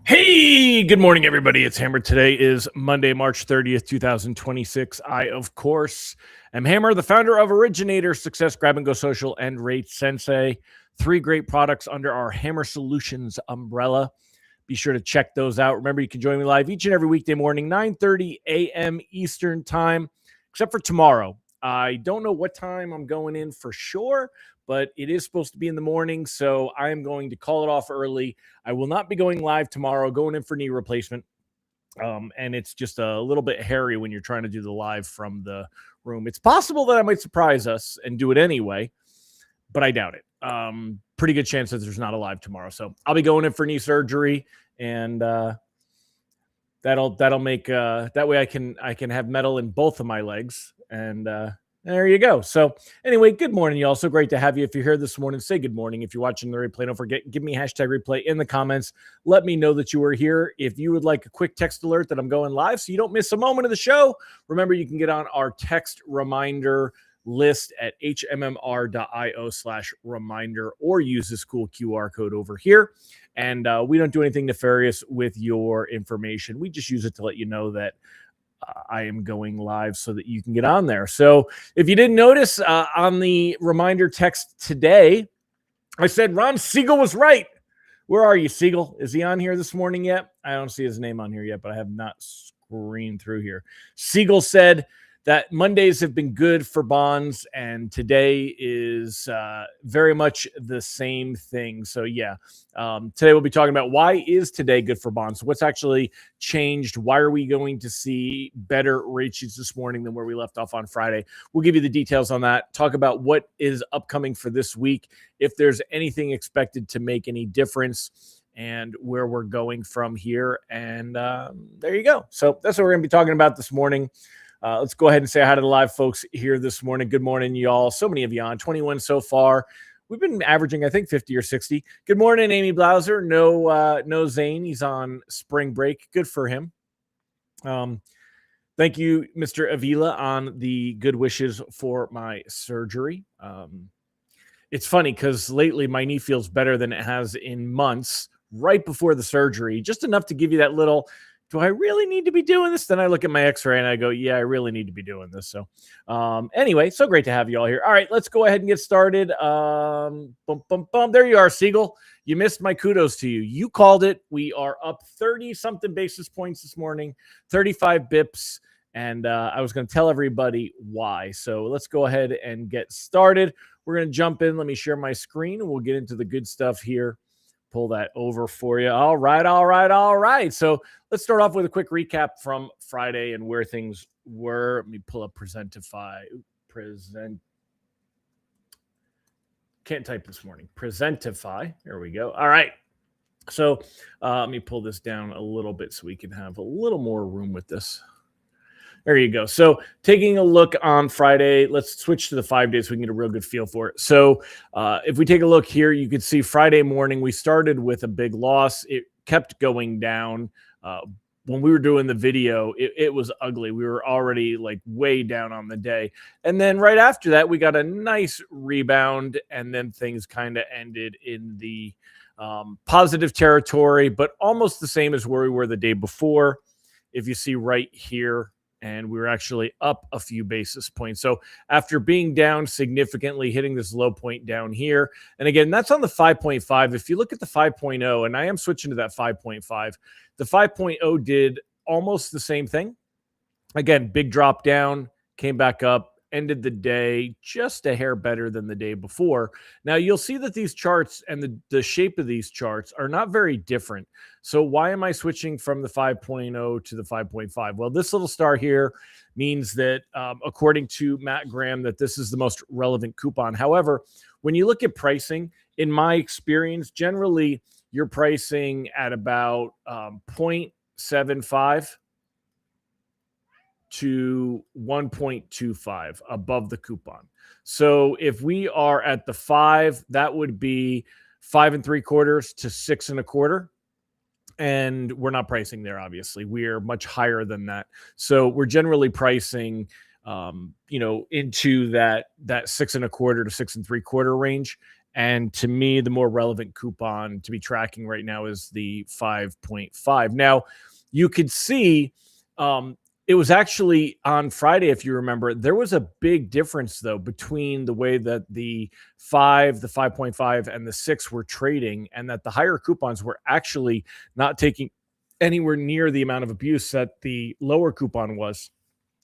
Hey, good morning, everybody. It's Hammer. Today is Monday, March 30th, 2026. I, of course, am Hammer, the founder of Originator, Success, Grab and Go Social, and Rate Sensei. Three great products under our Hammer Solutions umbrella. Be sure to check those out. Remember, you can join me live each and every weekday morning, 9:30 a.m. Eastern Time, except for tomorrow. I don't know what time I'm going in for sure, but it is supposed to be in the morning, so I am going to call it off early. I will not be going live tomorrow, going in for knee replacement. And it's just a little bit hairy when you're trying to do the live from the room. It's possible that I might surprise us and do it anyway, but I doubt it. Pretty good chance that there's not a live tomorrow. So I'll be going in for knee surgery, and that'll make that way I can have metal in both of my legs, and there you go. So anyway, good morning, y'all. So great to have you. If you're here this morning, say good morning. If you're watching the replay, don't forget, give me hashtag replay in the comments. Let me know that you are here. If you would like a quick text alert that I'm going live so you don't miss a moment of the show, remember you can get on our text reminder list at hmmr.io/reminder or use this cool QR code over here. And we don't do anything nefarious with your information. We just use it to let you know that I am going live so that you can get on there. So if you didn't notice on the reminder text today, I said Ron Siegel was right. Where are you, Siegel? Is he on here this morning yet? I don't see his name on here yet, but I have not screened through here. Siegel said that Mondays have been good for bonds, and today is very much the same thing. So yeah, today we'll be talking about why is today good for bonds? What's actually changed? Why are we going to see better rate sheets this morning than where we left off on Friday? We'll give you the details on that. Talk about what is upcoming for this week, if there's anything expected to make any difference, and where we're going from here. And there you go. So that's what we're going to be talking about this morning. Let's go ahead and say hi to the live folks here this morning. Good morning, y'all. So many of you on, 21 so far. We've been averaging, I think, 50 or 60. Good morning, Amy Blauser. No Zane. He's on spring break. Good for him. Thank you, Mr. Avila, on the good wishes for my surgery. It's funny because lately my knee feels better than it has in months right before the surgery, just enough to give you that little, do I really need to be doing this? Then I look at my x-ray and I go, yeah, I really need to be doing this. So anyway, so great to have you all here. All right, let's go ahead and get started. There you are, Siegel. You missed my kudos to you. You called it. We are up 30-something basis points this morning, 35 bips. And I was going to tell everybody why. So let's go ahead and get started. We're going to jump in. Let me share my screen and we'll get into the good stuff here. Pull that over for you. All right. So let's start off with a quick recap from Friday and where things were. Let me pull up Presentify. Can't type this morning. Presentify. There we go. All right. So let me pull this down a little bit so we can have a little more room with this. There you go. So taking a look on Friday, let's switch to the 5 days so we can get a real good feel for it. So if we take a look here, you can see Friday morning, we started with a big loss. It kept going down. When we were doing the video, it was ugly. We were already like way down on the day. And then right after that, we got a nice rebound. And then things kind of ended in the positive territory, but almost the same as where we were the day before. If you see right here, and we were actually up a few basis points. So after being down significantly, hitting this low point down here, and again, that's on the 5.5. If you look at the 5.0, and I am switching to that 5.5, the 5.0 did almost the same thing. Again, big drop down, came back up, ended the day just a hair better than the day before. Now, you'll see that these charts and the shape of these charts are not very different. So why am I switching from the 5.0 to the 5.5? Well, this little star here means that, according to Matt Graham, that this is the most relevant coupon. However, when you look at pricing, in my experience, generally you're pricing at about 0.75 to 1.25 above the coupon. So if we are at the 5, that would be 5 3/4 to 6 1/4. And we're not pricing there, obviously. We're much higher than that. So we're generally pricing, into that 6 1/4 to 6 3/4 range. And to me, the more relevant coupon to be tracking right now is the 5.5. Now, you could see it was actually on Friday, if you remember, there was a big difference, though, between the way that the 5.5, and the 6 were trading, and that the higher coupons were actually not taking anywhere near the amount of abuse that the lower coupon was.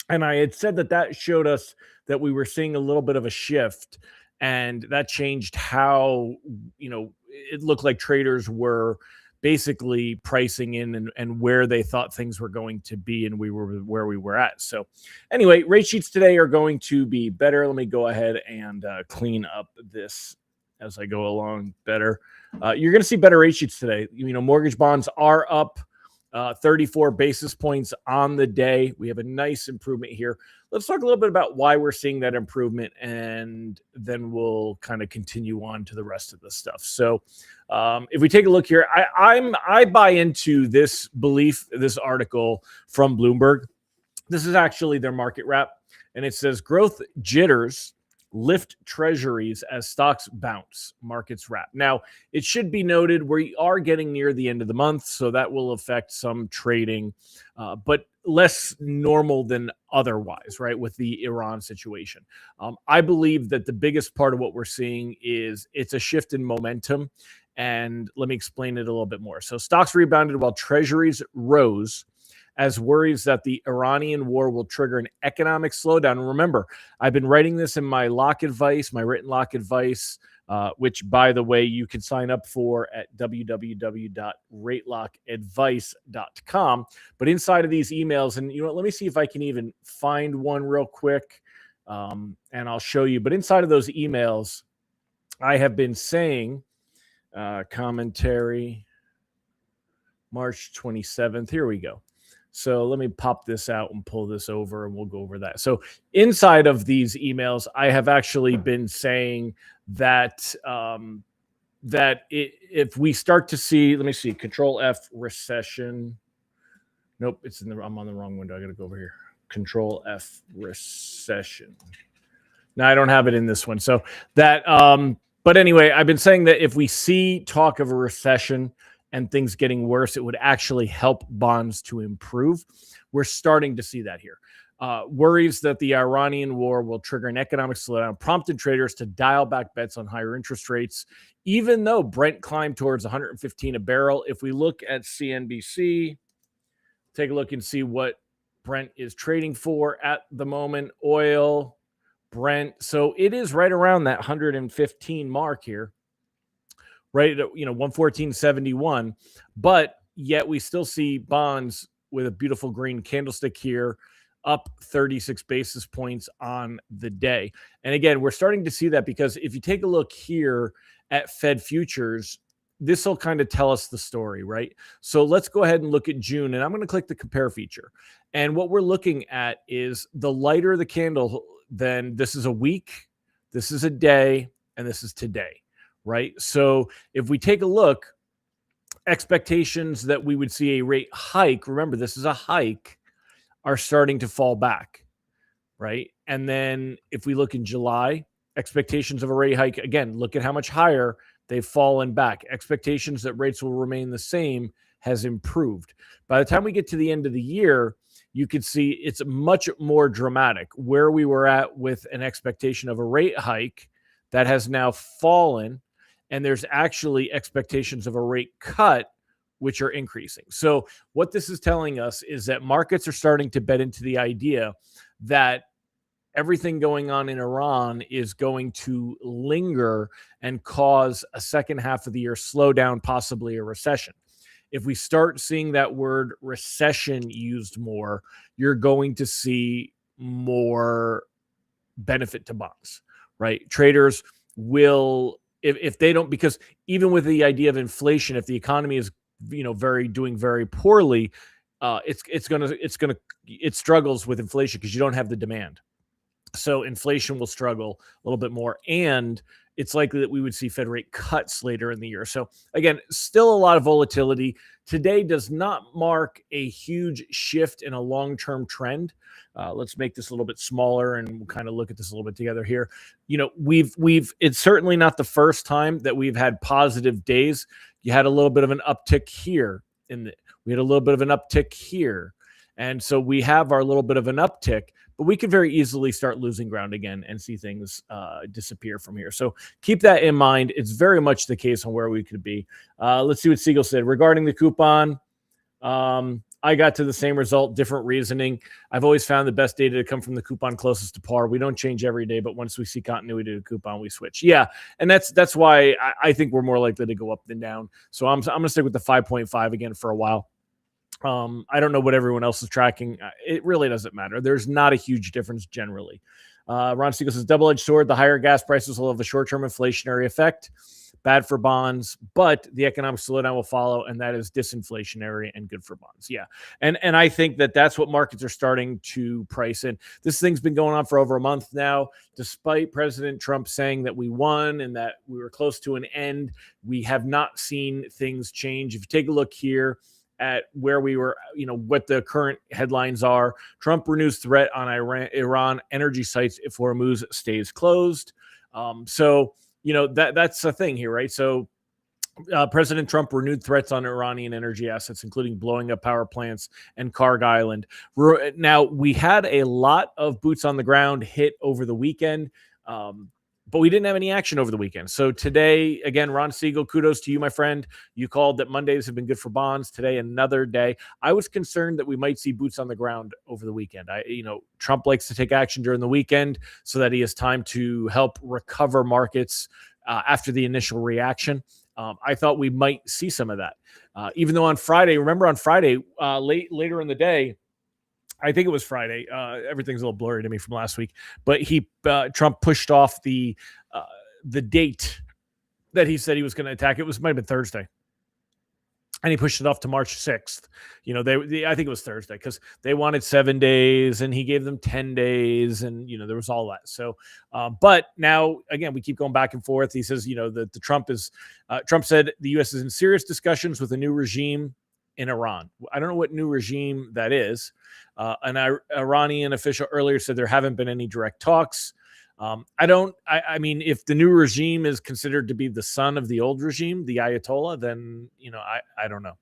And I had said that showed us that we were seeing a little bit of a shift, and that changed how, it looked like traders were basically pricing in and where they thought things were going to be, and we were where we were at. So anyway, rate sheets today are going to be better. Let me go ahead and clean up this as I go along better. You're going to see better rate sheets today. Mortgage bonds are up 34 basis points on the day. We have a nice improvement here. Let's talk a little bit about why we're seeing that improvement, and then we'll kind of continue on to the rest of the stuff. So if we take a look here, I buy into this belief, this article from Bloomberg. This is actually their market wrap, and it says growth jitters lift treasuries as stocks bounce, markets wrap. Now, it should be noted we are getting near the end of the month, so that will affect some trading, but less normal than otherwise, right, with the Iran situation. I believe that the biggest part of what we're seeing is it's a shift in momentum, and let me explain it a little bit more. So stocks rebounded while treasuries rose as worries that the Iranian war will trigger an economic slowdown. And remember, I've been writing this in my lock advice, my written lock advice, which, by the way, you can sign up for at www.ratelockadvice.com. But inside of these emails, and let me see if I can even find one real quick, and I'll show you. But inside of those emails, I have been saying commentary, March 27th. Here we go. So let me pop this out and pull this over, and we'll go over that. So inside of these emails, I have actually been saying that if we start to see, let me see, Control F, recession. Nope, I'm on the wrong window. I got to go over here. Control F, recession. Now I don't have it in this one. So that, but anyway, I've been saying that if we see talk of a recession and things getting worse, it would actually help bonds to improve. We're starting to see that here. Worries that the Iranian war will trigger an economic slowdown prompted traders to dial back bets on higher interest rates, even though Brent climbed towards 115 a barrel. If we look at CNBC, take a look and see what Brent is trading for at the moment. Oil, Brent. So it is right around that 115 mark here. Right at 114.71, but yet we still see bonds with a beautiful green candlestick here, up 36 basis points on the day. And again, we're starting to see that because if you take a look here at Fed futures, this will kind of tell us the story, right? So let's go ahead and look at June, and I'm going to click the compare feature. And what we're looking at is the lighter the candle, then this is a week, this is a day, and this is today. Right. So if we take a look, expectations that we would see a rate hike, remember, this is a hike, are starting to fall back. Right. And then if we look in July, expectations of a rate hike, again, look at how much higher they've fallen back. Expectations that rates will remain the same has improved. By the time we get to the end of the year, you can see it's much more dramatic. Where we were at with an expectation of a rate hike that has now fallen, and there's actually expectations of a rate cut, which are increasing. So what this is telling us is that markets are starting to bet into the idea that everything going on in Iran is going to linger and cause a second half of the year slowdown, possibly a recession. If we start seeing that word recession used more, you're going to see more benefit to bonds, right? Traders will, if they don't, because even with the idea of inflation, if the economy is doing very poorly, it struggles with inflation because you don't have the demand. So inflation will struggle a little bit more, and it's likely that we would see Fed rate cuts later in the year. So again, still a lot of volatility. Today does not mark a huge shift in a long-term trend. Let's make this a little bit smaller and we'll kind of look at this a little bit together here. It's certainly not the first time that we've had positive days. You had a little bit of an uptick here we had a little bit of an uptick here. And so we have our little bit of an uptick, but we could very easily start losing ground again and see things disappear from here. So keep that in mind. It's very much the case on where we could be. Let's see what Siegel said regarding the coupon. I got to the same result, different reasoning. I've always found the best data to come from the coupon closest to par. We don't change every day, but once we see continuity to coupon, we switch. Yeah, and that's why I think we're more likely to go up than down. So I'm going to stick with the 5.5 again for a while. I don't know what everyone else is tracking. It really doesn't matter. There's not a huge difference generally. Ron Siegel says, double-edged sword. The higher gas prices will have a short-term inflationary effect. Bad for bonds, but the economic slowdown will follow, and that is disinflationary and good for bonds. Yeah, and I think that's what markets are starting to price in. This thing's been going on for over a month now. Despite President Trump saying that we won and that we were close to an end, we have not seen things change. If you take a look here at where we were, what the current headlines are. Trump renews threat on Iran energy sites if Hormuz stays closed. So that's the thing here, right? So President Trump renewed threats on Iranian energy assets, including blowing up power plants and Karg Island. Now, we had a lot of boots on the ground hit over the weekend. But we didn't have any action over the weekend. So today, again, Ron Siegel, kudos to you, my friend. You called that Mondays have been good for bonds. Today, another day. I was concerned that we might see boots on the ground over the weekend. Trump likes to take action during the weekend so that he has time to help recover markets after the initial reaction. I thought we might see some of that. Even though on Friday, later in the day, I think it was Friday. Everything's a little blurry to me from last week, but Trump pushed off the date that he said he was going to attack. Might have been Thursday, and he pushed it off to March 6th. I think it was Thursday because they wanted 7 days, and he gave them 10 days, and there was all that. So, but now again, we keep going back and forth. He says, Trump said the U.S. is in serious discussions with a new regime in Iran. I don't know what new regime that is. An Iranian official earlier said there haven't been any direct talks. I mean, if the new regime is considered to be the son of the old regime, the Ayatollah, then, I don't know.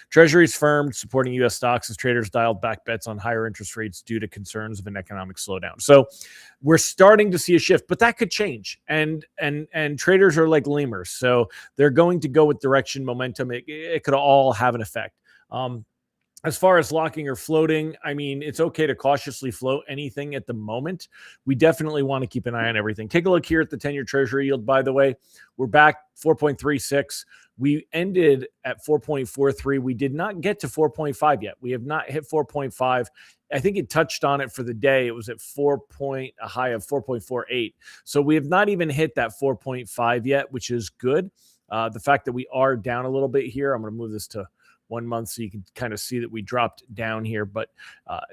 Treasuries firmed, supporting U.S. stocks as traders dialed back bets on higher interest rates due to concerns of an economic slowdown. So we're starting to see a shift, but that could change. And traders are like lemurs. So they're going to go with direction, momentum. It could all have an effect. As far as locking or floating, I mean, it's okay to cautiously float anything at the moment. We definitely want to keep an eye on everything. Take a look here at the 10-year Treasury yield, by the way. We're back 4.36. We ended at 4.43. We did not get to 4.5 yet. We have not hit 4.5. I think it touched on it for the day. It was at a high of 4.48. So we have not even hit that 4.5 yet, which is good. The fact that we are down a little bit here, I'm going to move this to 1 month so you can kind of see that we dropped down here, but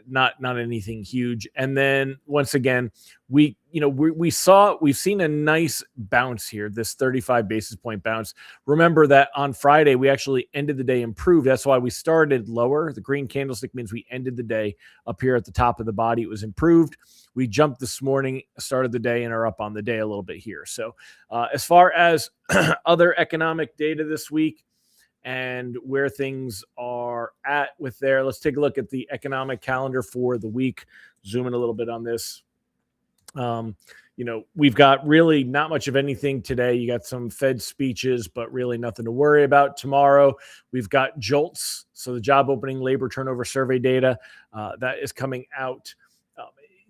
not anything huge. And then once again, we've seen a nice bounce here, this 35 basis point bounce. Remember that on Friday we actually ended the day improved. That's why we started lower. The green candlestick means we ended the day up here at the top of the body. It was improved. We jumped this morning, started the day, and are up on the day a little bit here. So as far as other economic data this week and where things are at with there, let's take a look at the economic calendar for the week. Zoom in a little bit on this. We've got really not much of anything today. You got some Fed speeches, but really nothing to worry about. Tomorrow, we've got JOLTS, so the job opening labor turnover survey data that is coming out.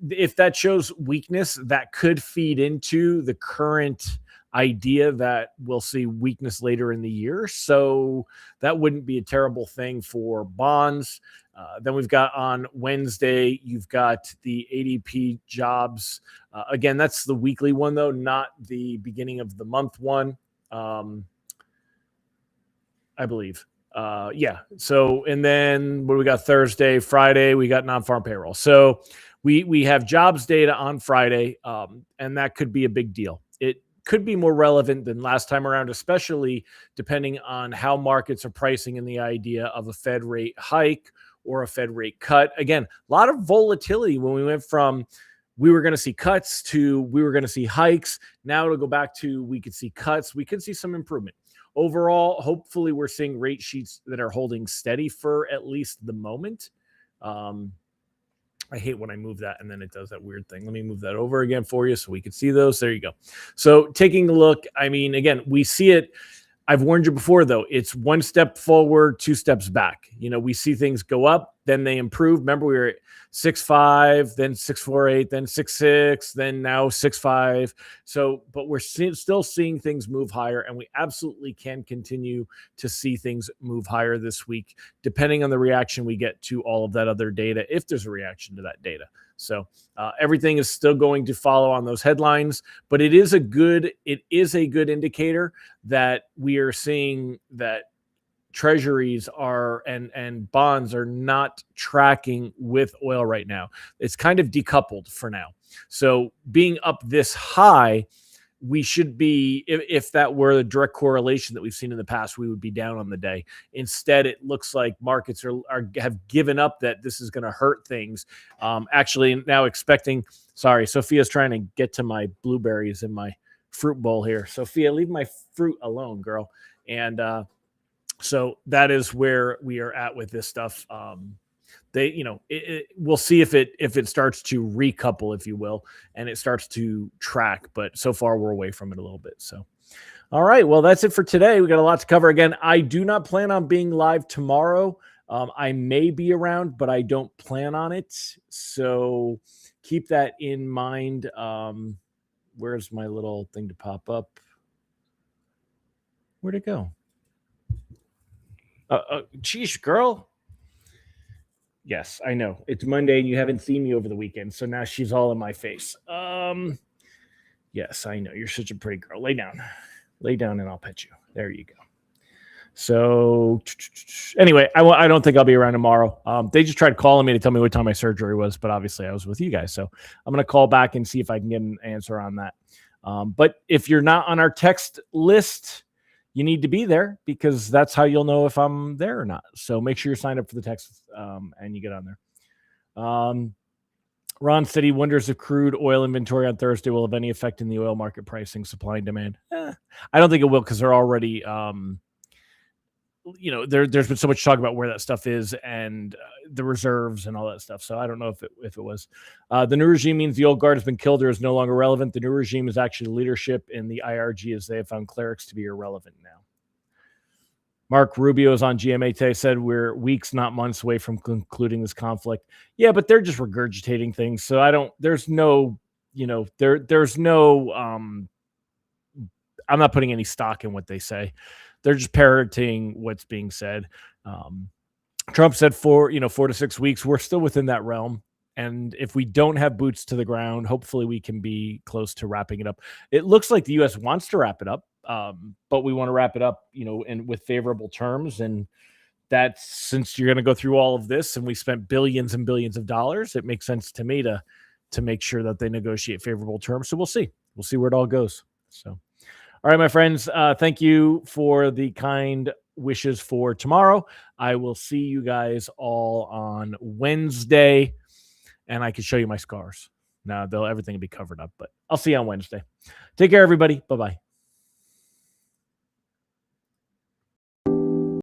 If that shows weakness, that could feed into the current idea that we'll see weakness later in the year. So that wouldn't be a terrible thing for bonds. Then we've got on Wednesday, you've got the ADP jobs. Again, that's the weekly one, though, not the beginning of the month one, I believe. Yeah. So, and then what do we got Thursday, Friday, we got non-farm payroll. So we have jobs data on Friday, and that could be a big deal. could be more relevant than last time around, especially depending on how markets are pricing in the idea of a Fed rate hike or a Fed rate cut. Again, a lot of volatility when we went from we were going to see cuts to we were going to see hikes. Now it'll go back to we could see cuts. We could see some improvement. Overall, hopefully we're seeing rate sheets that are holding steady for at least the moment. I hate when I move that and then it does that weird thing. Let me move that over again for you so we can see those. There you go. So taking a look, I mean, again, we see it. I've warned you before, though. It's one step forward, two steps back. You know, we see things go up, then they improve. Remember, we were at 6.5, then 6.48, then 6.6, then now 6.5. So, but we're still seeing things move higher, and we absolutely can continue to see things move higher this week, depending on the reaction we get to all of that other data, if there's a reaction to that data. So everything is still going to follow on those headlines, but it is a good indicator that we are seeing that treasuries are and bonds are not tracking with oil right now. It's kind of decoupled for now. So being up this high, we should be, if that were the direct correlation that we've seen in the past, we would be down on the day. Instead, it looks like markets have given up that this is going to hurt things. Actually, now expecting, sorry, Sophia's trying to get to my blueberries in my fruit bowl here. Sophia, leave my fruit alone, girl. And so that is where we are at with this stuff. We'll see if it starts to recouple, if you will, and it starts to track. But so far, we're away from it a little bit. So, all right. Well, that's it for today. We got a lot to cover. Again, I do not plan on being live tomorrow. I may be around, but I don't plan on it. So keep that in mind. Where's my little thing to pop up? Where'd it go? Geez, girl. Yes, I know. It's Monday and you haven't seen me over the weekend, so now she's all in my face. Yes, I know. You're such a pretty girl. Lay down. Lay down and I'll pet you. There you go. So anyway, I don't think I'll be around tomorrow. They just tried calling me to tell me what time my surgery was, but obviously I was with you guys. So I'm going to call back and see if I can get an answer on that. But if you're not on our text list, you need to be there because that's how you'll know if I'm there or not. So make sure you're signed up for the text and you get on there. Ron said he wonders if crude oil inventory on Thursday will have any effect in the oil market pricing, supply and demand. I don't think it will because they're already, there's been so much talk about where that stuff is and the reserves and all that stuff. So I don't know if it was. The new regime means the old guard has been killed or is no longer relevant. The new regime is actually leadership in the IRG as they have found clerics to be irrelevant now. Mark Rubio is on GMA today, said we're weeks, not months away from concluding this conflict. Yeah, but they're just regurgitating things. So there's no, I'm not putting any stock in what they say. They're just parroting what's being said. Trump said 4 to 6 weeks. We're still within that realm. And if we don't have boots to the ground, hopefully we can be close to wrapping it up. It looks like the U.S. wants to wrap it up, but we want to wrap it up, and with favorable terms. And that's, since you're going to go through all of this and we spent billions and billions of dollars, it makes sense to me to make sure that they negotiate favorable terms. So we'll see. We'll see where it all goes. So, all right, my friends, thank you for the kind wishes for tomorrow. I will see you guys all on Wednesday, and I can show you my scars. Now, everything will be covered up, but I'll see you on Wednesday. Take care, everybody. Bye-bye.